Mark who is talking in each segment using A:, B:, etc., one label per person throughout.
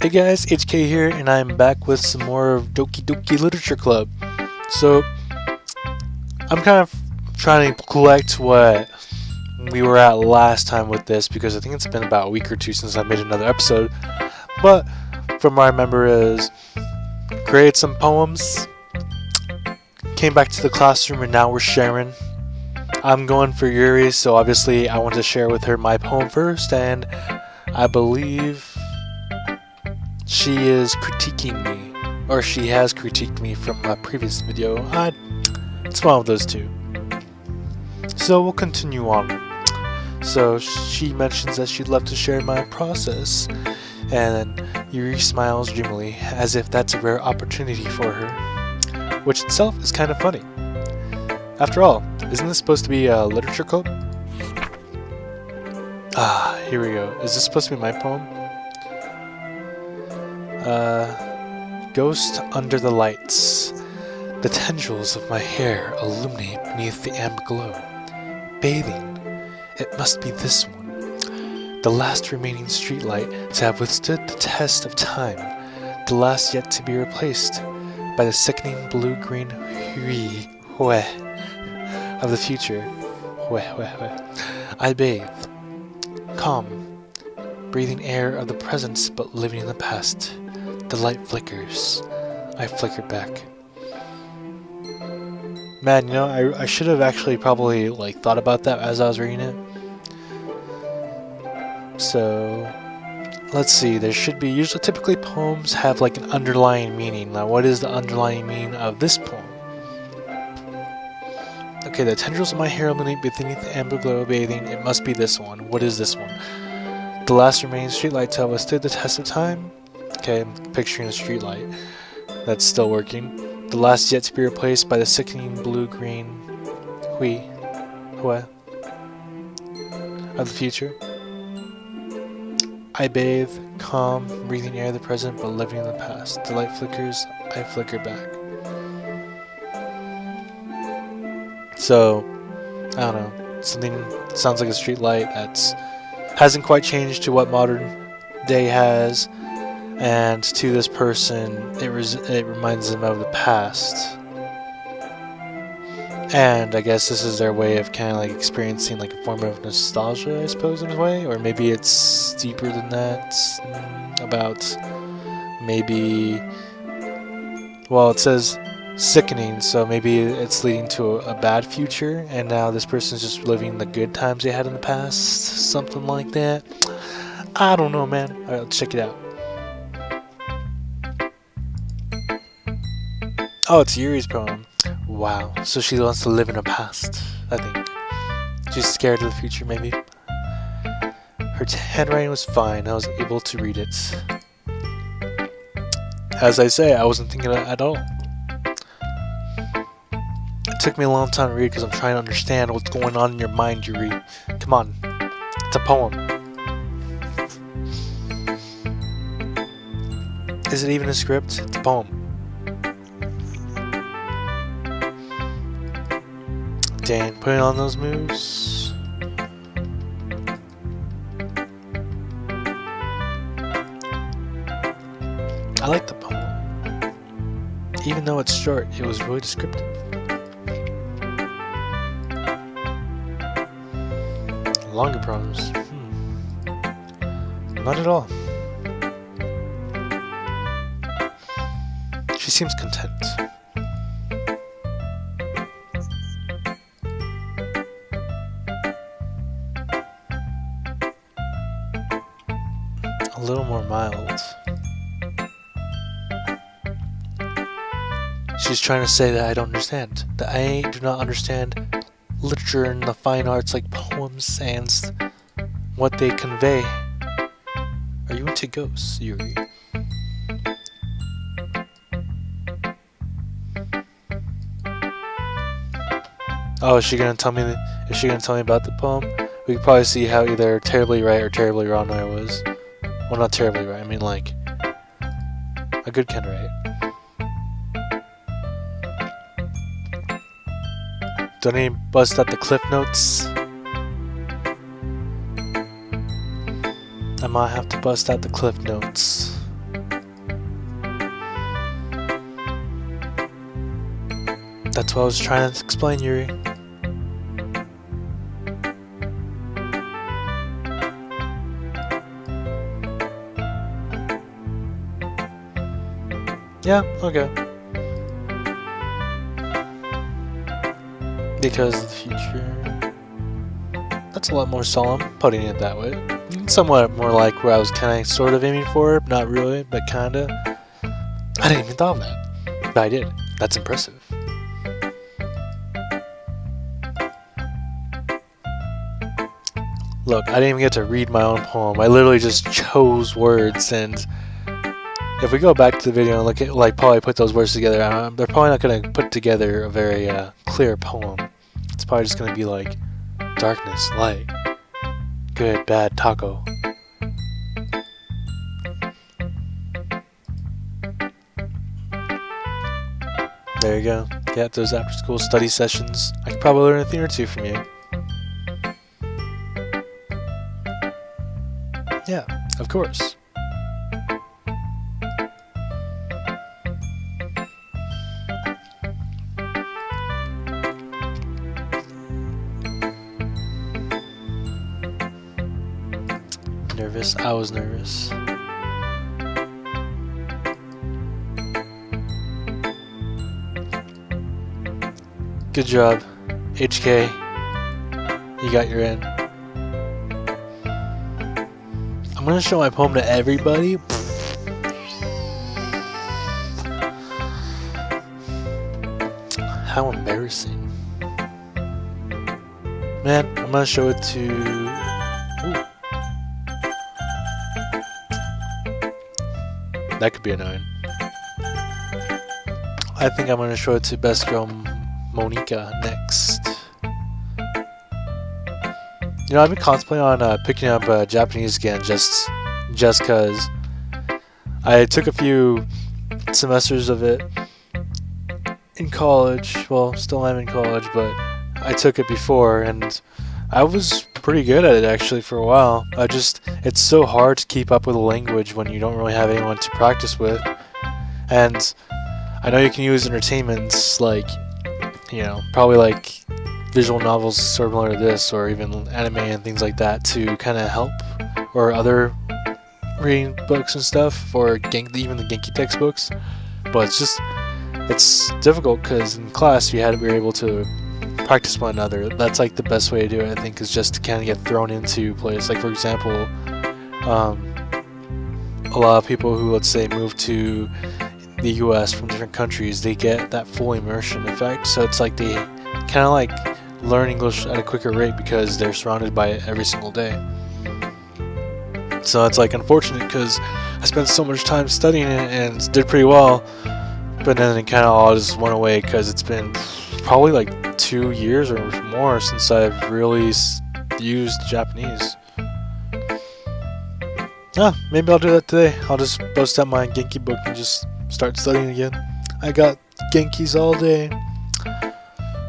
A: Hey guys, HK here, and I'm back with some more of Doki Doki Literature Club. So, I'm kind of trying to collect what we were at last time with this, because I think it's been about a week or two since I made another episode. But, from what I remember is, created some poems, came back to the classroom, and now we're sharing. I'm going for Yuri, so obviously I want to share with her my poem first, and I believe she is critiquing me, or she has critiqued me from a previous video. It's one of those two. So we'll continue on. So she mentions that she'd love to share my process, and Yuri smiles dreamily, as if that's a rare opportunity for her, which itself is kind of funny. After all, isn't this supposed to be a literature club? Here we go. Is this supposed to be my poem? Ghost under the lights. The tendrils of my hair illuminate beneath the amber glow. Bathing. It must be this one. The last remaining streetlight to have withstood the test of time. The last yet to be replaced by the sickening blue-green hue of the future. I bathe. Calm. Breathing air of the present but living in the past. The light flickers. I flicker back. Man, you know, I should have actually probably thought about that as I was reading it. So let's see. There should be typically poems have an underlying meaning. Now, what is the underlying meaning of this poem? Okay, the tendrils of my hair illuminate beneath the amber glow bathing. It must be this one. What is this one? The last remaining streetlight to have withstood the test of time. Okay, I'm picturing a streetlight that's still working. The last yet to be replaced by the sickening blue-green hue of the future. I bathe, calm, breathing air of the present but living in the past. The light flickers, I flicker back. So, I don't know. Something sounds like a streetlight that's hasn't quite changed to what modern day has. And to this person, it reminds them of the past. And I guess this is their way of kind of experiencing a form of nostalgia, I suppose, in a way. Or maybe it's deeper than that. About maybe... Well, it says sickening, so maybe it's leading to a bad future. And now this person's just living the good times they had in the past. Something like that. I don't know, man. Alright, let's check it out. Oh, it's Yuri's poem. Wow. So she wants to live in her past, I think. She's scared of the future, maybe. Her handwriting was fine. I was able to read it. As I say, I wasn't thinking of it at all. It took me a long time to read because I'm trying to understand what's going on in your mind, Yuri. Come on. It's a poem. Is it even a script? It's a poem. Dang, putting on those moves. I like the poem. Even though it's short, it was really descriptive. Longer poems. Not at all. She seems content. A little more mild. She's trying to say that I don't understand. That I do not understand literature and the fine arts like poems and what they convey. Are you into ghosts, Yuri? Oh, is she gonna tell me about the poem? We could probably see how either terribly right or terribly wrong I was. Well, not terribly right. I mean, a good kind of right. Don't even bust out the cliff notes. I might have to bust out the cliff notes. That's what I was trying to explain, Yuri. Yeah, okay. Because of the future. That's a lot more solemn, putting it that way. Somewhat more like where I was kind of sort of aiming for, not really, but kinda. I didn't even thought of that. But I did. That's impressive. Look, I didn't even get to read my own poem. I literally just chose words, and if we go back to the video and look at, like, probably put those words together, they're probably not going to put together a very clear poem. It's probably just going to be like, darkness, light, good, bad, taco. There you go. Get those after-school study sessions. I could probably learn a thing or two from you. Yeah, of course. Nervous? I was nervous. Good job, HK. You got your in. I'm gonna show my poem to everybody. How embarrassing. Man, I'm gonna show it to... Ooh. That could be annoying. I think I'm gonna show it to best girl Monica next. You know, I've been contemplating on picking up Japanese again, just cause I took a few semesters of it in college. Well, still am in college, but I took it before, and I was pretty good at it actually for a while. It's so hard to keep up with a language when you don't really have anyone to practice with, and I know you can use entertainments like, you know, probably like visual novels similar to this, or even anime and things like that to kind of help, or other reading books and stuff, or even the Genki textbooks. But it's difficult because in class we were able to practice one another. That's like the best way to do it, I think, is just to kind of get thrown into place. Like, for example, a lot of people who, let's say, move to the US from different countries, they get that full immersion effect. So it's like they kind of like learn English at a quicker rate because they're surrounded by it every single day. So it's like unfortunate because I spent so much time studying it and did pretty well, but then it kind of all just went away because it's been probably like 2 years or more since I've really used Japanese. Maybe I'll do that today. I'll just bust out my Genki book and just start studying again. I got Genkis all day.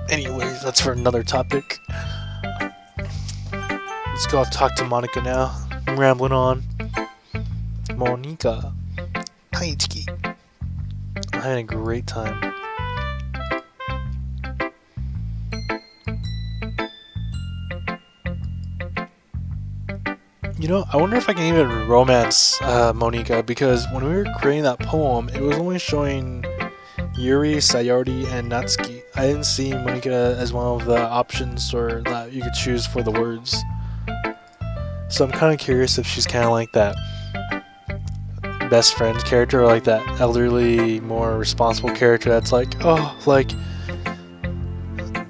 A: Anyways, that's for another topic. Let's go talk to Monica now. I'm rambling on. Monica. Taichiki. I'm having a great time. You know, I wonder if I can even romance Monica, because when we were creating that poem, it was only showing Yuri, Sayori, and Natsuki. I didn't see Monica as one of the options or that you could choose for the words. So I'm kind of curious if she's kind of like that best friend character, or like that elderly, more responsible character that's like, oh, like,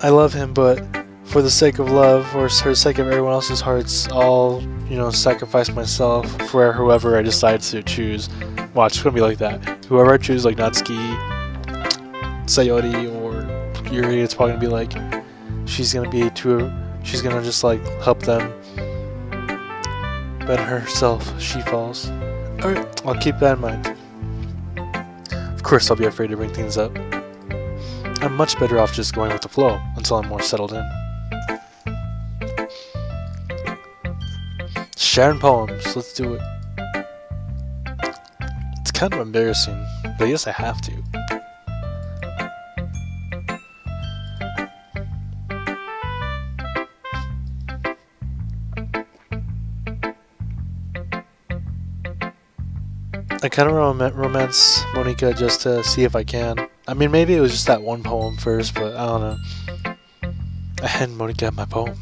A: I love him, but for the sake of love, or for the sake of everyone else's hearts, I'll, sacrifice myself for whoever I decide to choose. Watch, it's gonna be like that. Whoever I choose, like Natsuki, Sayori, or Yuri, it's probably gonna be like, she's gonna just like help them, but herself, she falls. Alright, I'll keep that in mind. Of course, I'll be afraid to bring things up. I'm much better off just going with the flow until I'm more settled in. Sharing poems, let's do it. It's kind of embarrassing, but I guess I have to. I kind of romance Monica just to see if I can. I mean, maybe it was just that one poem first, but I don't know. I had Monica my poem.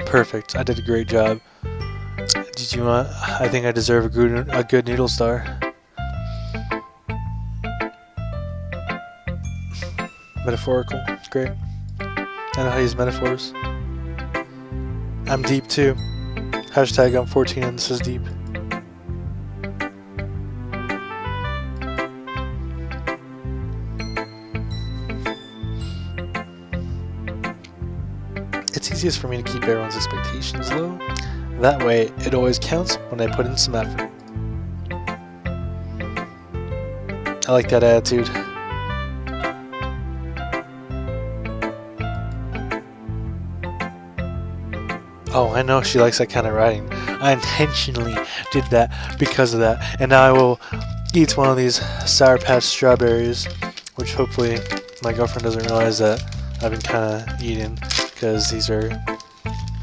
A: Perfect. I did a great job. Did you want? I think I deserve a good noodle star. Metaphorical. Great. I know how to use metaphors. I'm deep too. Hashtag I'm 14 and this is deep. It's easiest for me to keep everyone's expectations low. That way, it always counts when I put in some effort. I like that attitude. Oh, I know she likes that kind of writing. I intentionally did that because of that. And now I will eat one of these Sour Patch strawberries, which hopefully my girlfriend doesn't realize that I've been kind of eating, because these are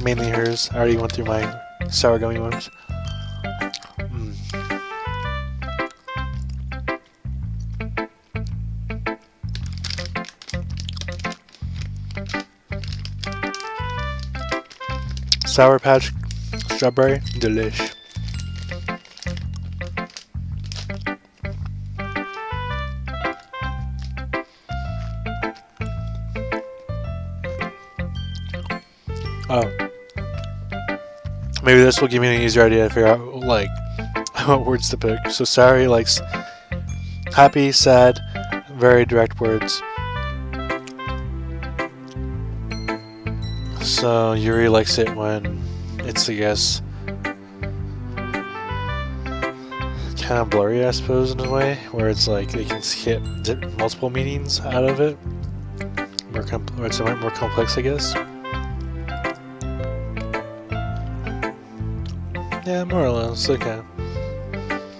A: mainly hers. I already went through my sour gummy worms. Sour Patch strawberry, delish. Oh. Maybe this will give me an easier idea to figure out, like, what words to pick. So Sari likes happy, sad, very direct words. So Yuri likes it when it's, I guess, kind of blurry, I suppose, in a way, where it's like they can skip multiple meanings out of it. Or it's a bit more complex, I guess. Yeah, more or less. Okay.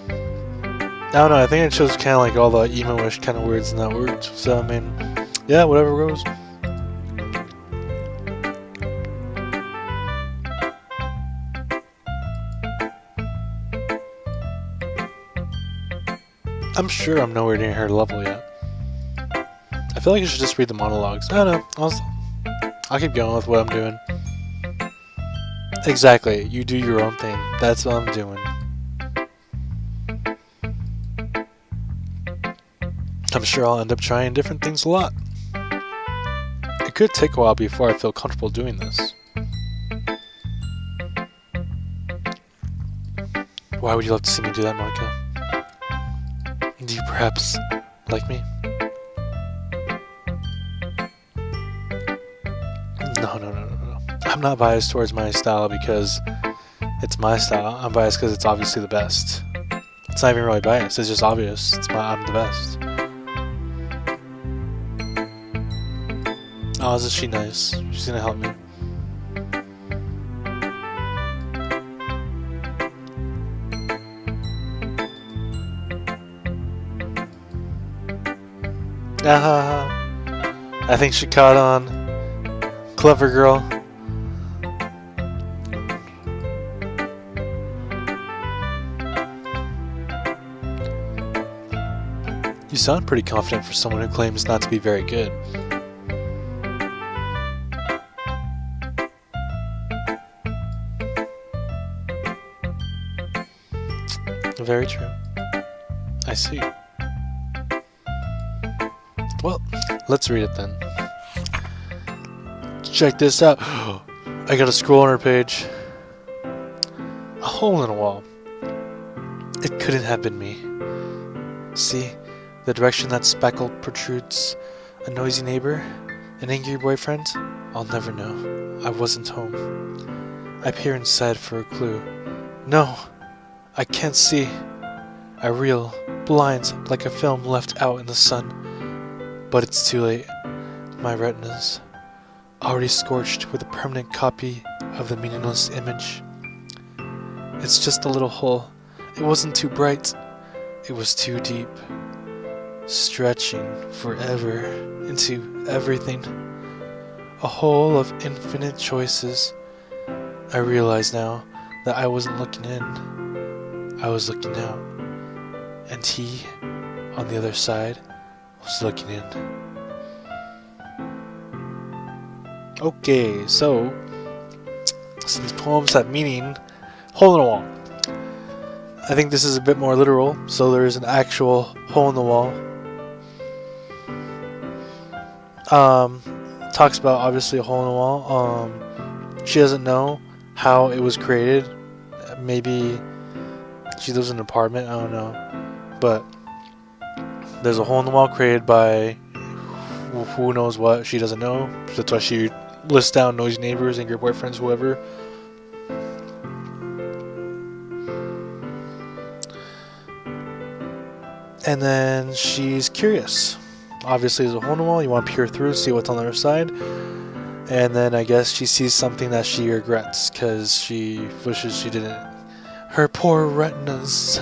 A: I don't know. I think it shows kind of like all the emo-ish kind of words in that word. So I mean, yeah, whatever goes. I'm sure I'm nowhere near her level yet. I feel like I should just read the monologues. I don't know. I'll keep going with what I'm doing. Exactly. You do your own thing. That's what I'm doing. I'm sure I'll end up trying different things a lot. It could take a while before I feel comfortable doing this. Why would you love to see me do that, Monica? Do you perhaps like me? No. I'm not biased towards my style because it's my style. I'm biased because it's obviously the best. It's not even really biased. It's just obvious. I'm the best. Oh, isn't she nice? She's gonna help me. I think she caught on. Clever girl. You sound pretty confident for someone who claims not to be very good. Very true. I see. Well, let's read it then. Check this out. I gotta scroll on her page. A hole in a wall. It couldn't have been me. See, the direction that speckle protrudes. A noisy neighbor? An angry boyfriend? I'll never know. I wasn't home. I peer inside for a clue. No! I can't see. I reel, blind, like a film left out in the sun. But it's too late. My retinas, already scorched with a permanent copy of the meaningless image. It's just a little hole. It wasn't too bright. It was too deep. Stretching forever into everything. A hole of infinite choices. I realize now that I wasn't looking in, I was looking out. And he, on the other side, was looking in. Okay, so these poems have meaning. Hole in the wall. I think this is a bit more literal, so there is an actual hole in the wall. Talks about obviously a hole in the wall. She doesn't know how it was created. Maybe she lives in an apartment, I don't know. But there's a hole in the wall created by who knows what, she doesn't know. That's why she lists down noisy neighbors, angry boyfriends, whoever. And then she's curious. Obviously, there's a hole in the wall. You want to peer through, see what's on the other side. And then I guess she sees something that she regrets because she wishes she didn't. Her poor retinas.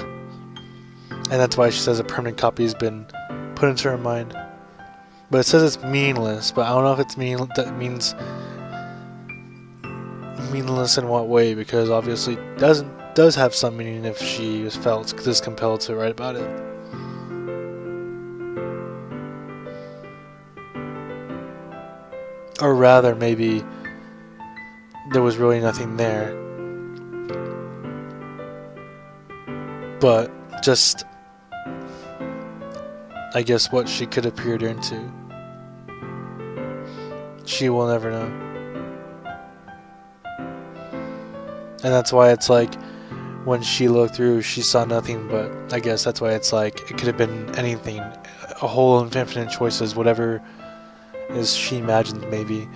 A: And that's why she says a permanent copy has been put into her mind. But it says it's meaningless. But I don't know if it's that means meaningless in what way, because obviously it does have some meaning if she felt this compelled to write about it. Or rather, maybe there was really nothing there. But just, I guess, what she could have peered into. She will never know. And that's why it's like, when she looked through, she saw nothing, but I guess that's why it's like, it could have been anything. A whole infinite choices, whatever as she imagined, maybe.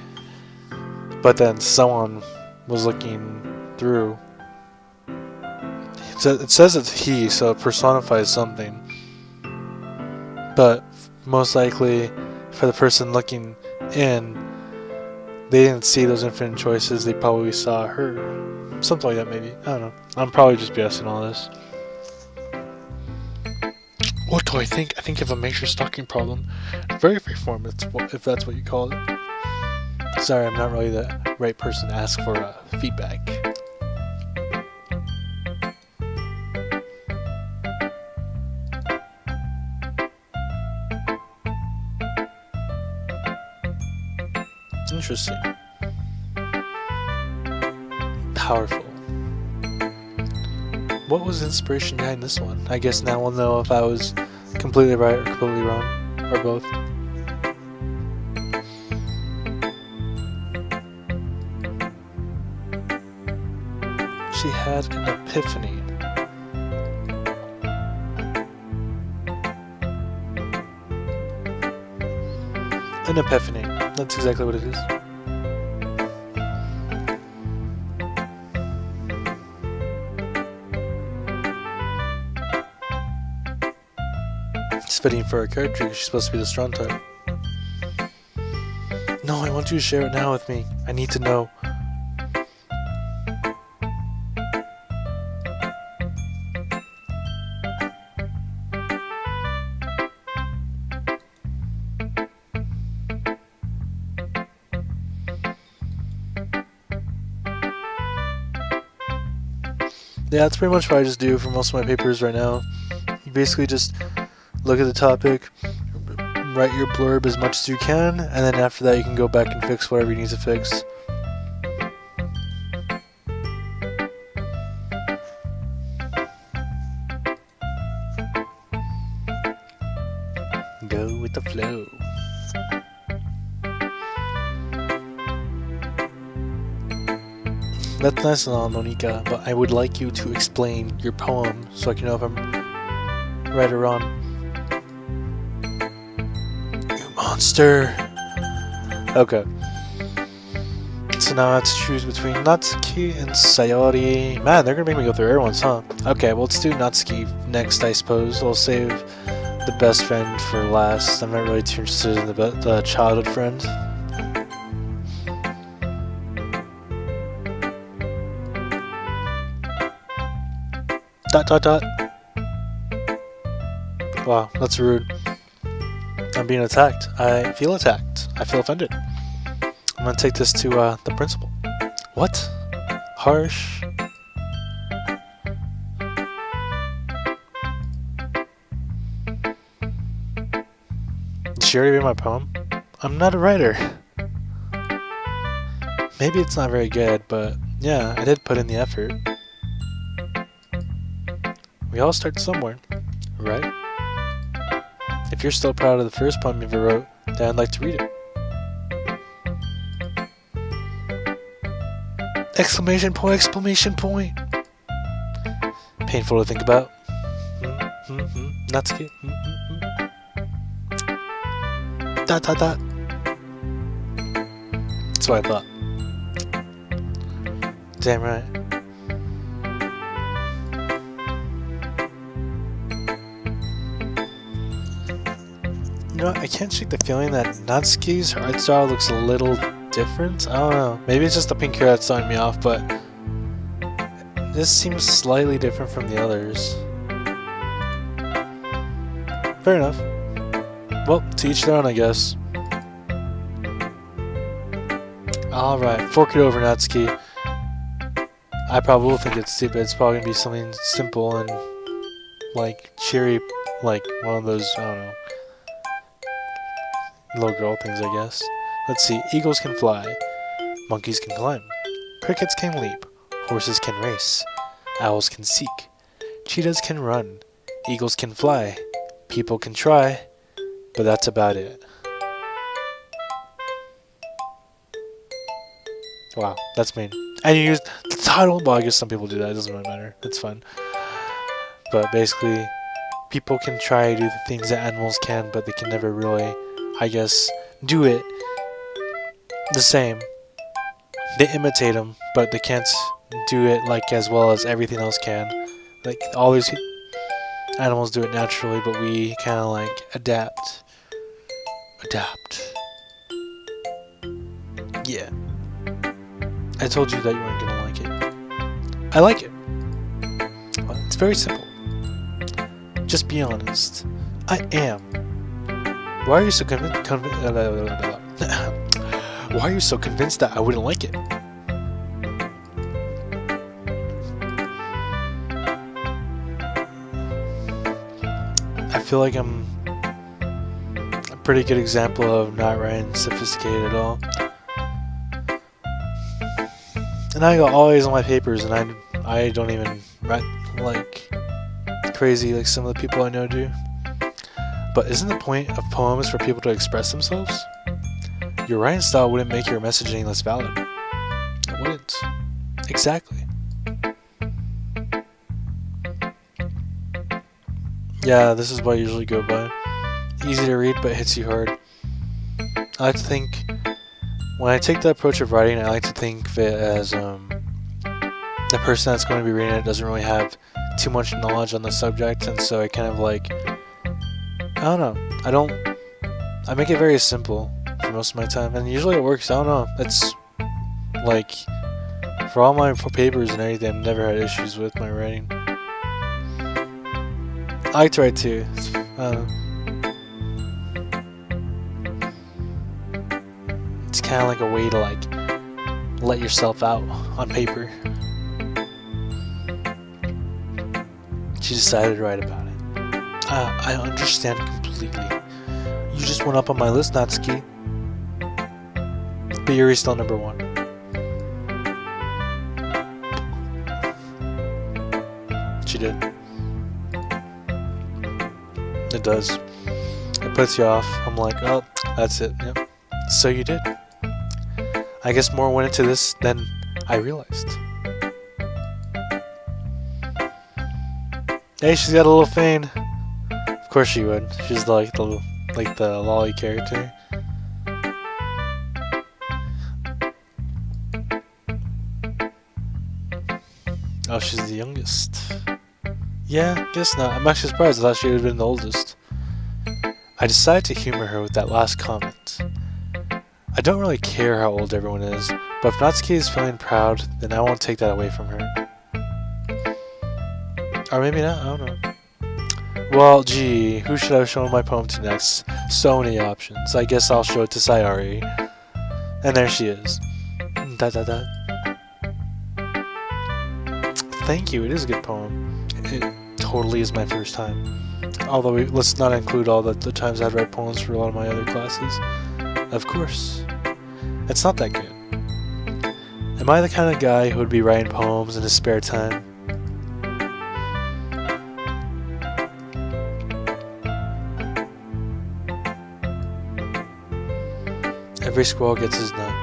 A: But then someone was looking through. It says it's he, so it personifies something. But most likely, for the person looking in, they didn't see those infinite choices, they probably saw her. Something like that, maybe. I don't know. I'm probably just guessing all this. What do I think? I think I have a major stalking problem. Very form, if that's what you call it. Sorry, I'm not really the right person to ask for feedback. Interesting. Powerful. What was the inspiration behind this one? I guess now we'll know if I was completely right or completely wrong, or both. She had an epiphany. An epiphany. That's exactly what it is. It's fitting for her character because she's supposed to be the strong type. No, I want you to share it now with me. I need to know. Yeah, that's pretty much what I just do for most of my papers right now. You basically just look at the topic, write your blurb as much as you can, and then after that you can go back and fix whatever you need to fix. Go with the flow. That's nice and all, Monica, but I would like you to explain your poem so I can know if I'm right or wrong. You monster! Okay. So now I have to choose between Natsuki and Sayori. Man, they're gonna make me go through everyone's, huh? Okay, well, let's do Natsuki next, I suppose. We'll save the best friend for last. I'm not really too interested in the childhood friend. Dot dot dot. Wow, that's rude. I'm being attacked. I feel attacked. I feel offended. I'm gonna take this to the principal. What? harsh. Did she already read my poem? I'm not a writer. Maybe it's not very good, but yeah, I did put in the effort. We all start somewhere, right? If you're still proud of the first poem you ever wrote, then I'd like to read it. Exclamation point, exclamation point. Painful to think about. Natsuki. Dot dot dot. That's what I thought. Damn right. You know what? I can't shake the feeling that Natsuki's art style looks a little different. I don't know. Maybe it's just the pink hair that's throwing me off, but this seems slightly different from the others. Fair enough. Well, to each their own, I guess. Alright, fork it over, Natsuki. I probably will think it's stupid. It's probably gonna be something simple and like cheery, like one of those, I don't know, little girl things, I guess. Let's see. Eagles can fly. Monkeys can climb. Crickets can leap. Horses can race. Owls can seek. Cheetahs can run. Eagles can fly. People can try. But that's about it. Wow, that's mean. And you used the title. Well, I guess some people do that. It doesn't really matter. It's fun. But basically, people can try to do the things that animals can, but they can never really, I guess, do it the same. They imitate them, but they can't do it like as well as everything else can. Like all these animals do it naturally, but we kind of like adapt. Yeah. I told you that you weren't gonna like it. I like it. Well, it's very simple. Just be honest. I am. Why are you so Why are you so convinced that I wouldn't like it? I feel like I'm a pretty good example of not writing sophisticated at all. And I go always on my papers, and I don't even write like crazy like some of the people I know do. But isn't the point of poems for people to express themselves? Your writing style wouldn't make your message any less valid. It wouldn't. Exactly. Yeah, this is what I usually go by. Easy to read, but hits you hard. I like to think, when I take the approach of writing, I like to think of it as the person that's going to be reading it doesn't really have too much knowledge on the subject, and so I kind of like, I don't know, I make it very simple for most of my time, and usually it works. I don't know, it's like, for all my papers and everything, I've never had issues with my writing. I like to write too. It's kind of like a way to like let yourself out on paper. She decided to write about it. I understand completely. You just went up on my list, Natsuki. But Yuri's still number one. She did. It does. It puts you off. I'm like, oh, that's it. Yep. So you did. I guess more went into this than I realized. Hey, she's got a little fane. Of course she would. She's like the lolly character. Oh, she's the youngest. Yeah, guess not. I'm actually surprised. I thought she would have been the oldest. I decided to humor her with that last comment. I don't really care how old everyone is, but if Natsuki is feeling proud, then I won't take that away from her. Or maybe not, I don't know. Well, gee, who should I have shown my poem to next? So many options. I guess I'll show it to Sayori. And there she is. Da da da. Thank you, it is a good poem. It totally is my first time. Although, let's not include all the times I'd write poems for a lot of my other classes. Of course. It's not that good. Am I the kind of guy who would be writing poems in his spare time? Every squirrel gets his nut.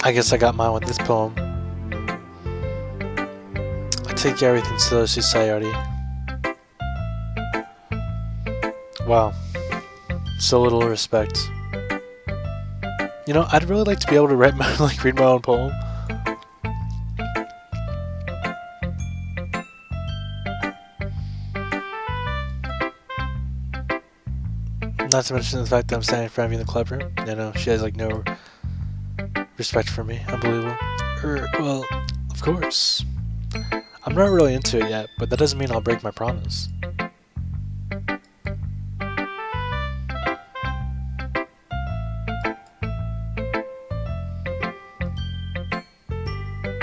A: I guess I got mine with this poem. I take everything seriously, Sayori. Wow. So little respect. You know, I'd really like to be able to write my, read my own poem. Not to mention the fact that I'm standing in front of you in the club room. You know, she has no respect for me. Unbelievable. Well, of course. I'm not really into it yet, but that doesn't mean I'll break my promise.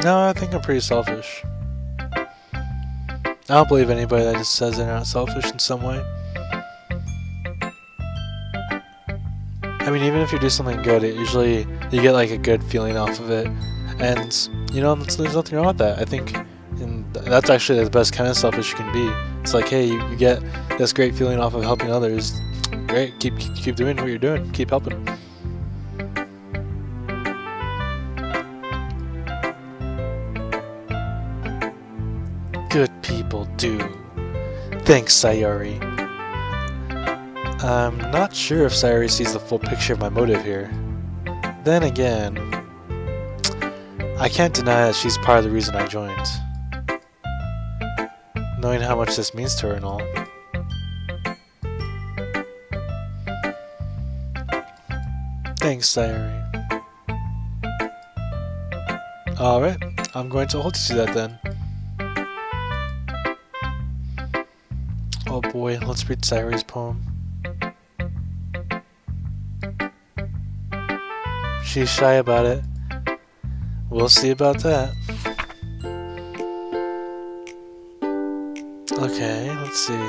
A: No, I think I'm pretty selfish. I don't believe anybody that just says they're not selfish in some way. I mean, even if you do something good, usually you get a good feeling off of it. And, you know, there's nothing wrong with that. I think that's actually the best kind of selfish you can be. It's hey, you get this great feeling off of helping others. Great, keep doing what you're doing. Keep helping. Good people do. Thanks, Sayori. I'm not sure if Sayori sees the full picture of my motive here. Then again, I can't deny that she's part of the reason I joined. Knowing how much this means to her and all. Thanks, Sayori. Alright, I'm going to hold you to that then. Oh boy, let's read Sayori's poem. She's shy about it. We'll see about that. Okay, let's see.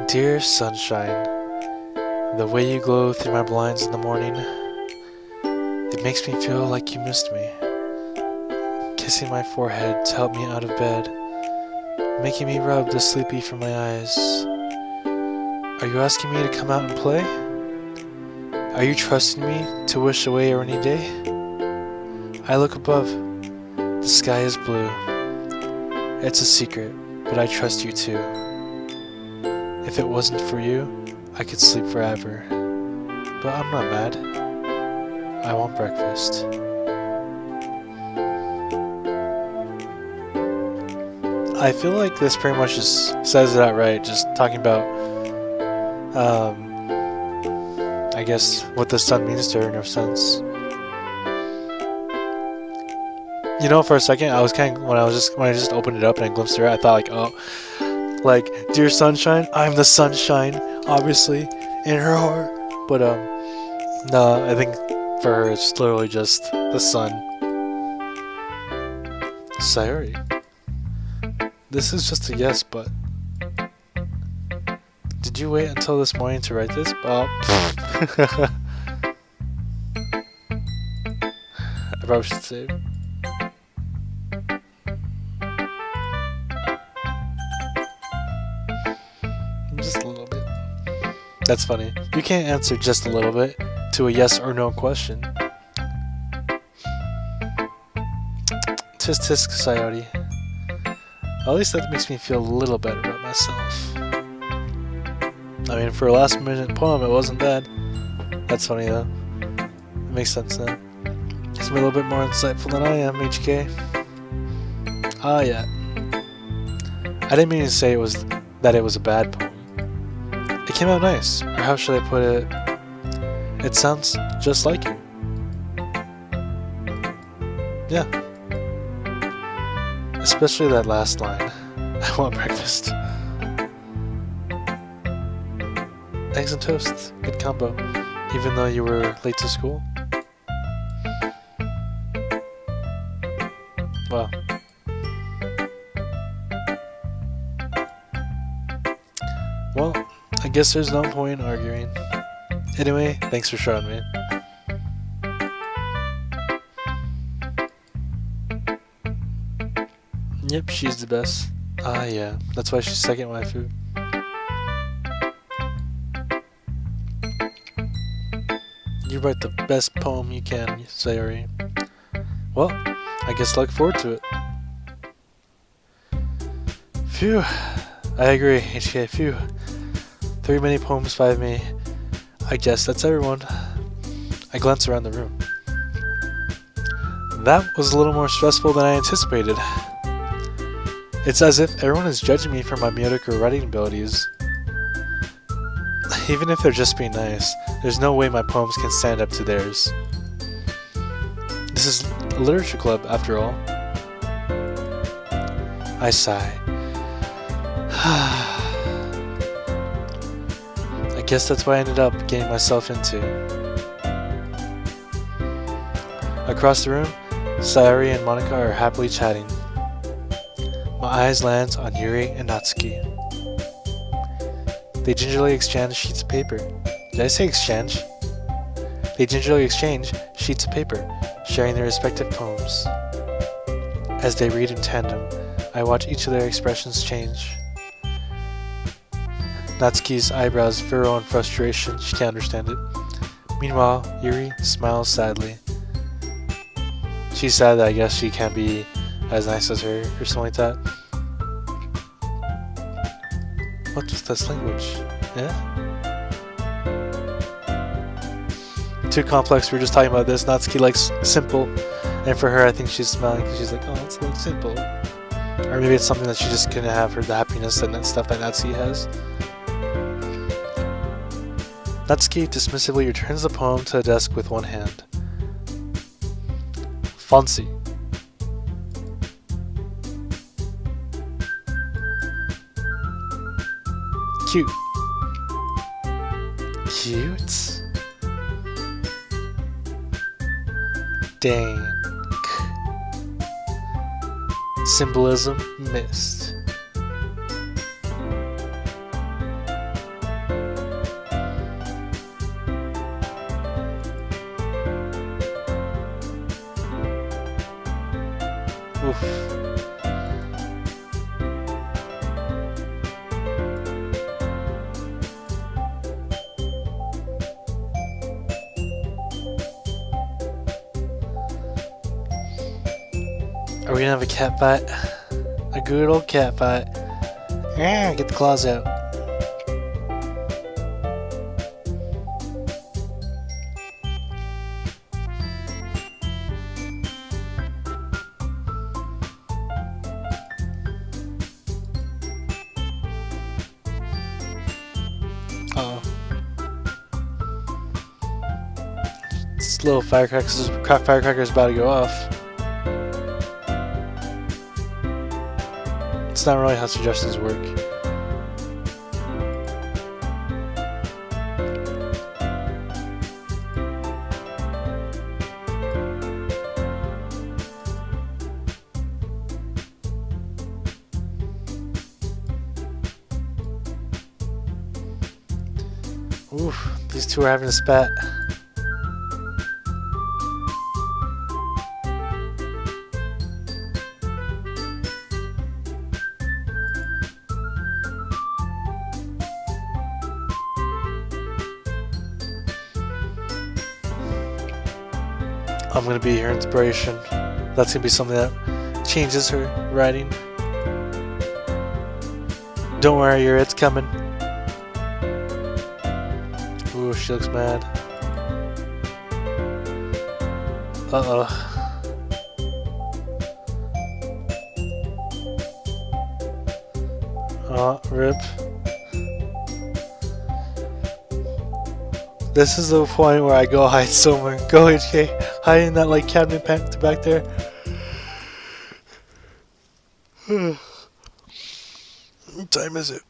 A: Dear sunshine, the way you glow through my blinds in the morning, it makes me feel like you missed me. Kissing my forehead to help me out of bed, making me rub the sleepy from my eyes. Are you asking me to come out and play? Are you trusting me to wish away a rainy day? I look above. The sky is blue. It's a secret, but I trust you too. If it wasn't for you, I could sleep forever. But I'm not mad. I want breakfast. I feel like this pretty much just says it outright, just talking about I guess what the sun means to her in a sense. You know, for a second, I was when I just opened it up and I glimpsed her, I thought dear sunshine, I'm the sunshine, obviously, in her heart. But no, I think for her it's literally just the sun. Sayori, this is just a yes, but did you wait until this morning to write this? Oh. I probably should save. Just a little bit. That's funny. You can't answer just a little bit to a yes or no question. Tisk tisk, Sayori. At least that makes me feel a little better about myself. I mean, for a last minute poem, it wasn't bad. That's funny though. It makes sense then. He's a little bit more insightful than I am, HK. Ah, yeah. I didn't mean to say that it was a bad poem. It came out nice, or how should I put it? It sounds just like you. Yeah. Especially that last line. I want breakfast. Eggs and toast. Good combo. Even though you were late to school. Well. Well, I guess there's no point in arguing. Anyway, thanks for showing me. Yep, she's the best. Ah, yeah. That's why she's second waifu. You write the best poem you can, Sayori. Well, I guess look forward to it. Phew. I agree, HK. Phew. 3 mini poems, 5 me. I guess that's everyone. I glance around the room. That was a little more stressful than I anticipated. It's as if everyone is judging me for my mediocre writing abilities. Even if they're just being nice, there's no way my poems can stand up to theirs. This is a literature club, after all. I sigh. I guess that's what I ended up getting myself into. Across the room, Sayori and Monica are happily chatting. My eyes land on Yuri and Natsuki. They gingerly exchange sheets of paper. Did I say exchange? They gingerly exchange sheets of paper, sharing their respective poems. As they read in tandem, I watch each of their expressions change. Natsuki's eyebrows furrow in frustration, she can't understand it. Meanwhile, Yuri smiles sadly. She's sad that I guess she can't be as nice as her, or something like that. What was this language? Yeah? Too complex, we were just talking about this. Natsuki likes simple, and for her I think she's smiling because she's like, oh, it's like simple. Or maybe it's something that she just couldn't have, the happiness and that stuff that Natsuki has. Natsuki dismissively returns the poem to the desk with one hand. Fancy. Cute. Cute. Dank. Symbolism missed. Oof. Are we gonna have a cat fight? A good old cat fight. Yeah, get the claws out. Uh-oh. This little firecracker's about to go off. It's not really how suggestions work. Oof, these two are having a spat. I'm gonna be her inspiration. That's gonna be something that changes her writing. Don't worry, it's coming. Ooh, she looks mad. Uh-oh. Rip. This is the point where I go hide somewhere. Go HK. Hide in that like cabinet back there. What time is it?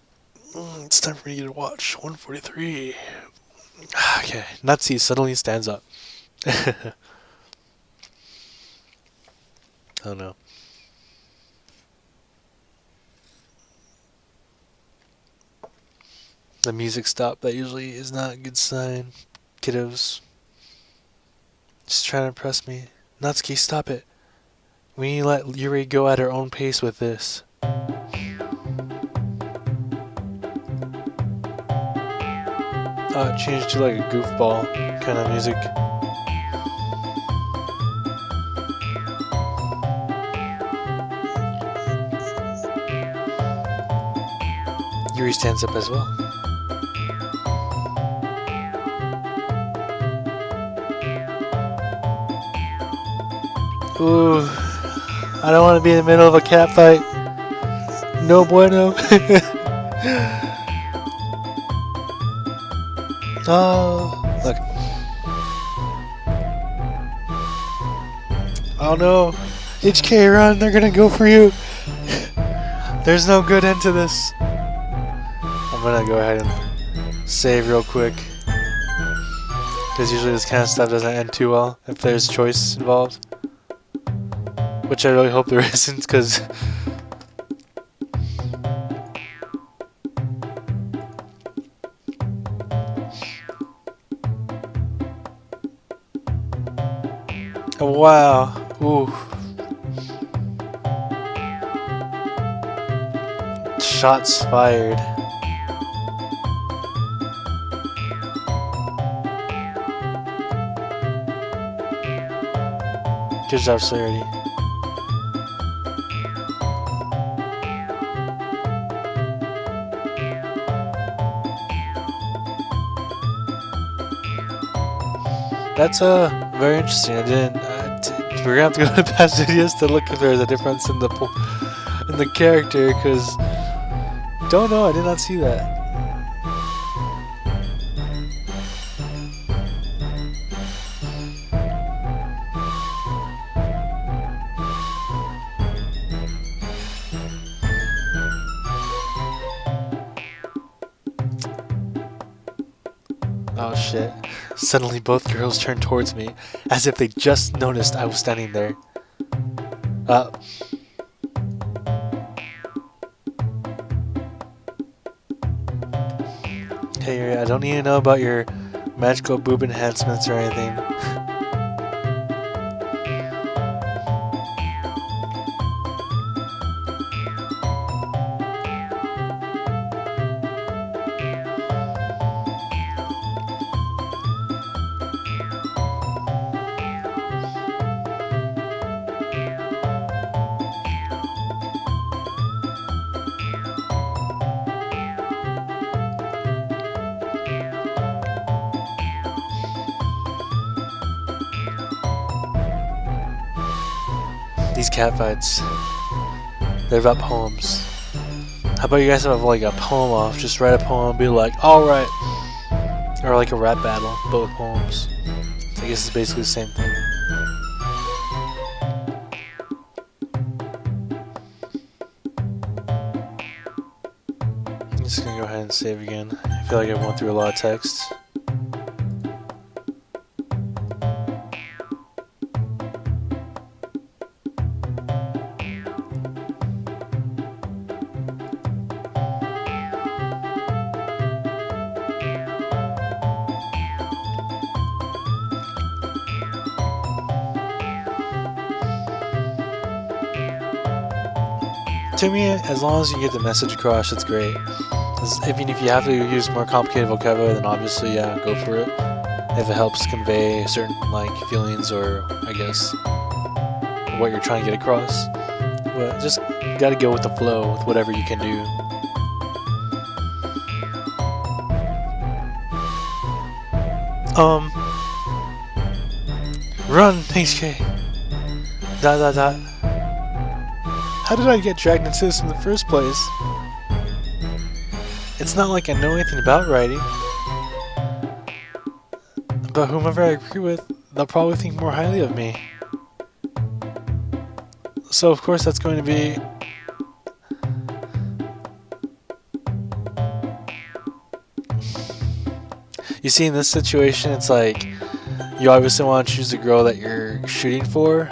A: It's time for me to watch. 1:43. Okay. Natsuki suddenly stands up. Oh no. The music stopped. That usually is not a good sign, kiddos. Just trying to impress me. Natsuki, stop it. We need to let Yuri go at her own pace with this. It changed to like a goofball kind of music. Yuri stands up as well. Ooh, I don't want to be in the middle of a cat fight. No bueno. Oh, look. Oh no. HK, run, they're gonna go for you. There's no good end to this. I'm gonna go ahead and save real quick. Because usually this kind of stuff doesn't end too well if there's choice involved. Which I really hope there isn't, because... Oh, wow. Ooh. Shots fired. Good job, Celerity. That's very interesting. I didn't. We're gonna have to go to past videos to look if there's a difference in the character, because don't know. I did not see that. Oh shit. Suddenly both girls turned towards me, as if they just noticed I was standing there. Hey, I don't need to know about your magical boob enhancements or anything. These catfights, they're about poems. How about you guys have like a poem off? Just write a poem and be like, alright. Or like a rap battle, but with poems. I guess it's basically the same thing. I'm just gonna go ahead and save again. I feel like I went through a lot of text. To me, as long as you get the message across, it's great. Even if you have to use more complicated vocabulary, then obviously, yeah, go for it. If it helps convey certain feelings, or I guess what you're trying to get across. But just gotta go with the flow with whatever you can do. Run, HK. ... How did I get dragged into this in the first place? It's not like I know anything about writing. But whomever I agree with, they'll probably think more highly of me. So of course that's going to be... You see, in this situation, it's like, you obviously want to choose the girl that you're shooting for.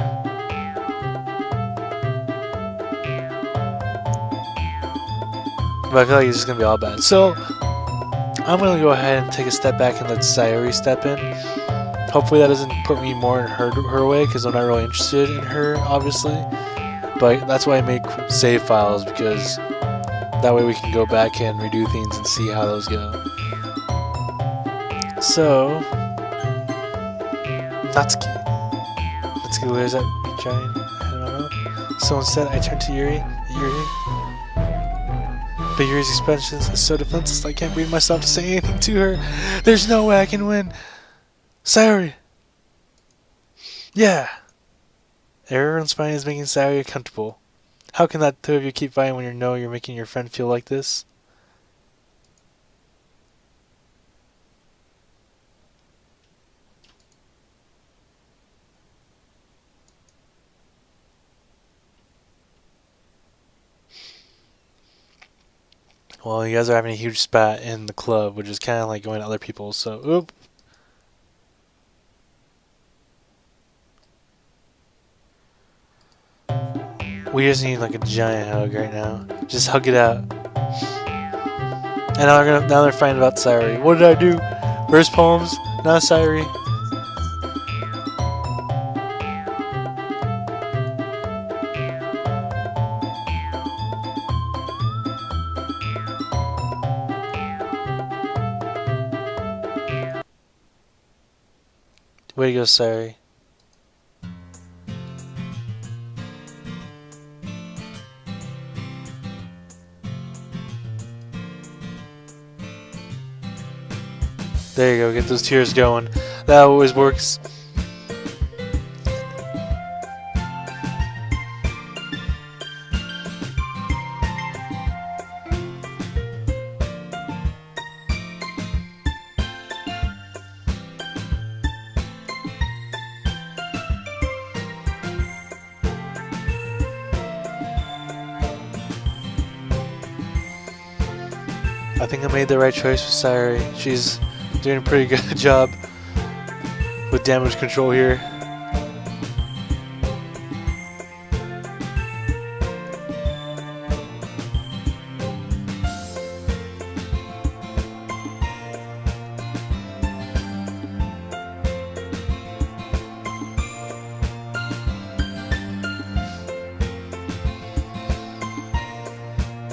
A: But I feel like it's just gonna be all bad. So, I'm gonna go ahead and take a step back and let Sayori step in. Hopefully that doesn't put me more in her way, because I'm not really interested in her, obviously. But that's why I make save files, because that way we can go back and redo things and see how those go. So, Natsuki. Natsuki wears that giant head on my mouth. So instead, I turn to Yuri. Yuri. But Yuri's expression is so defenseless, I can't bring myself to say anything to her. There's no way I can win. Sayori. Yeah. Everyone's fighting is making Sayori uncomfortable. How can that two of you keep fighting when you know you're making your friend feel like this? Well, you guys are having a huge spat in the club, which is kind of like going to other people, so, oop. We just need like a giant hug right now. Just hug it out. And now they're fighting about Sayori. What did I do? Verse poems, not Sayori. Way to go, Sayori. There you go, get those tears going. That always works. I think I made the right choice with Sayori. She's doing a pretty good job with damage control here.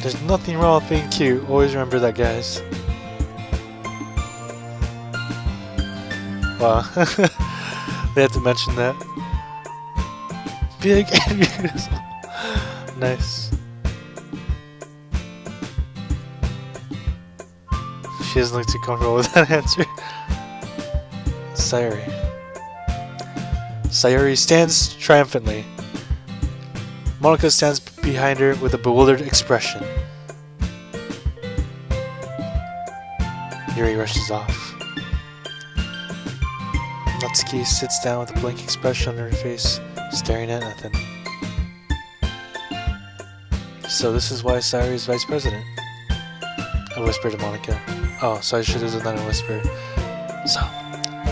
A: There's nothing wrong with being cute. Always remember that, guys. Wow. They had to mention that. Big and beautiful. Nice. She doesn't look too comfortable with that answer. Sayori. Sayori stands triumphantly. Monica stands behind her with a bewildered expression. Yuri rushes off. Natsuki sits down with a blank expression on her face, staring at nothing. So this is why Sayori is vice president. I whisper to Monica. Oh, so I should have done that in a whisper. So,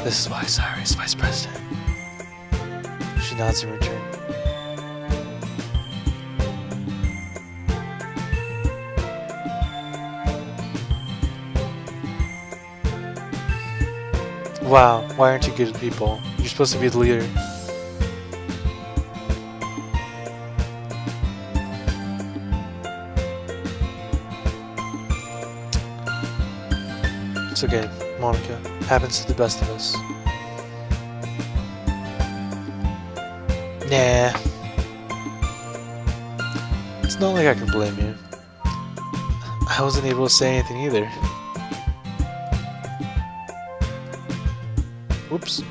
A: this is why Sayori is vice president. She nods in return. Wow, why aren't you good people? You're supposed to be the leader. It's okay, Monica. Happens to the best of us. Nah. It's not like I can blame you. I wasn't able to say anything either. Whoops.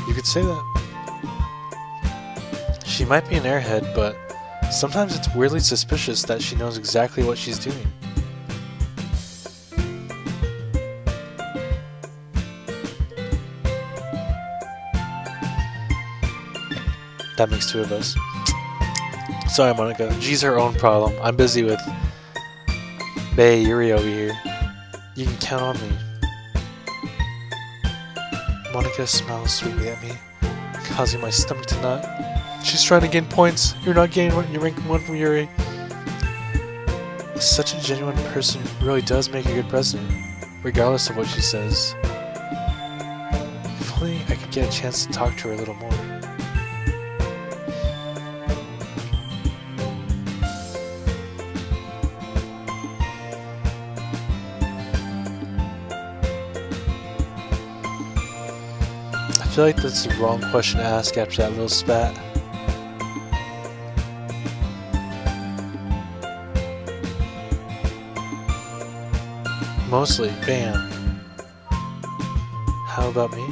A: You could say that. She might be an airhead, but sometimes it's weirdly suspicious that she knows exactly what she's doing. That makes two of us. Sorry, Monica. She's her own problem. I'm busy with Bae Yuri over here. You can count on me. Monica smiles sweetly at me, causing my stomach to knot. She's trying to gain points. You're not gaining one. You're ranking one from Yuri. such a genuine person really does make a good president, regardless of what she says. If only I could get a chance to talk to her a little more. I feel like that's the wrong question to ask after that little spat. Mostly, bam. How about me?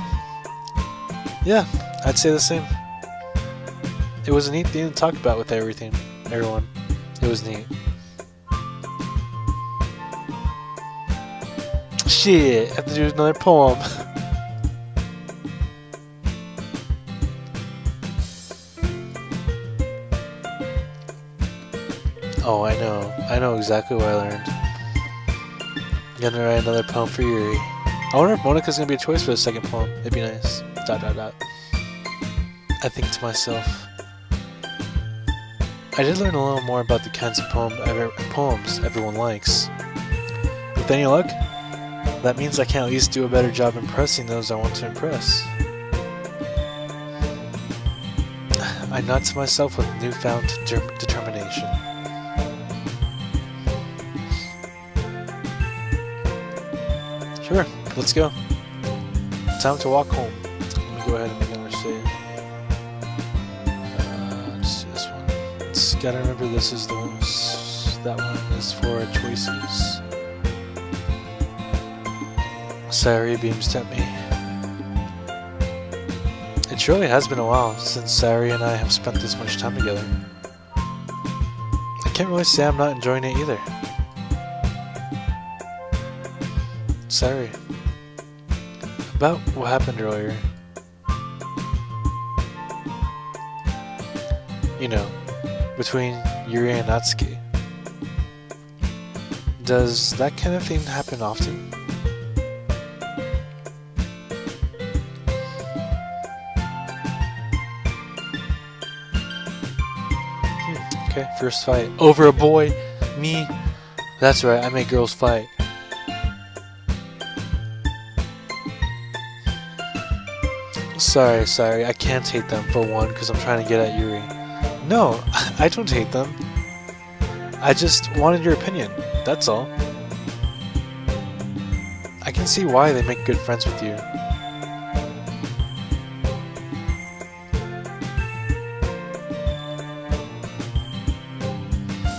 A: Yeah, I'd say the same. It was a neat thing to talk about with everyone. It was neat. Shit, I have to do another poem. Oh, I know exactly what I learned. Gonna write another poem for Yuri. I wonder if Monica's gonna be a choice for the second poem. It'd be nice. ... I think to myself. I did learn a little more about the kinds of poems everyone likes. With any luck, that means I can at least do a better job impressing those I want to impress. I nod to myself with newfound determination. Sure, let's go. Time to walk home. Let me go ahead and make another save. Let's do this one. Just gotta remember this is the one. That one is for choices. Sayuri beams at me. It surely has been a while since Sayuri and I have spent this much time together. I can't really say I'm not enjoying it either. Sorry. About what happened earlier. You know, between Yuri and Natsuki. Does that kind of thing happen often? Okay, first fight. Over a boy? Me? That's right, I make girls fight. Sorry, I can't hate them for one because I'm trying to get at Yuri. No, I don't hate them. I just wanted your opinion, that's all. I can see why they make good friends with you.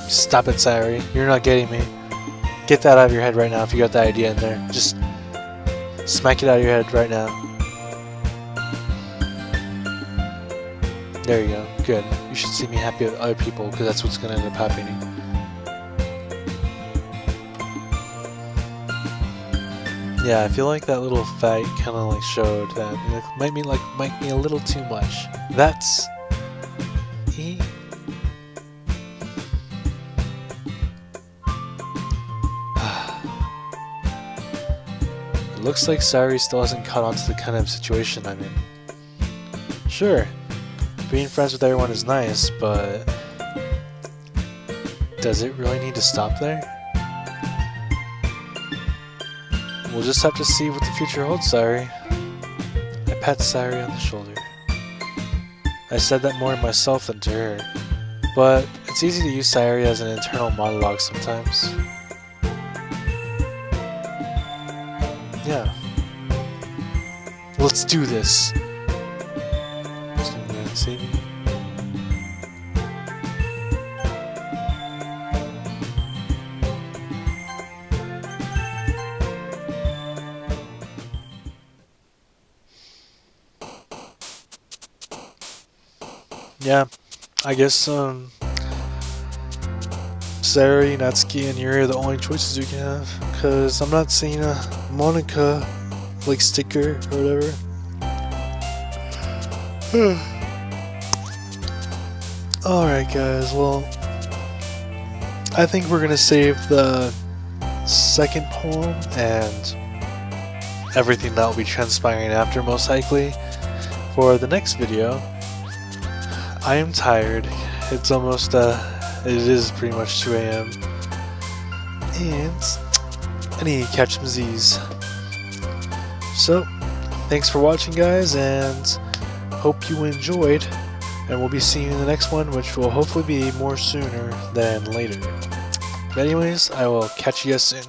A: Stop it, Sayuri. You're not getting me. Get that out of your head right now if you got that idea in there. Just smack it out of your head right now. There you go. Good. You should see me happy with other people because that's what's going to end up happening. Yeah, I feel like that little fight kind of like showed that it might be a little too much. That's... It looks like Sayuri still hasn't caught on to the kind of situation I'm in. Sure, being friends with everyone is nice, but does it really need to stop there? We'll just have to see what the future holds, Sayuri. I pat Sayuri on the shoulder. I said that more to myself than to her, but it's easy to use Sayuri as an internal monologue sometimes. Yeah. Let's do this. Save me. Yeah, I guess Sayuri, Natsuki, and Yuri are the only choices you can have, because I'm not seeing a Monica like sticker or whatever. Alright guys, well, I think we're gonna save the second poem and everything that will be transpiring after, most likely, for the next video. I am tired. It's almost, it is pretty much 2 AM. and I need to catch some Z's. So, thanks for watching, guys, and hope you enjoyed. And we'll be seeing you in the next one, which will hopefully be more sooner than later. But anyways, I will catch you guys soon.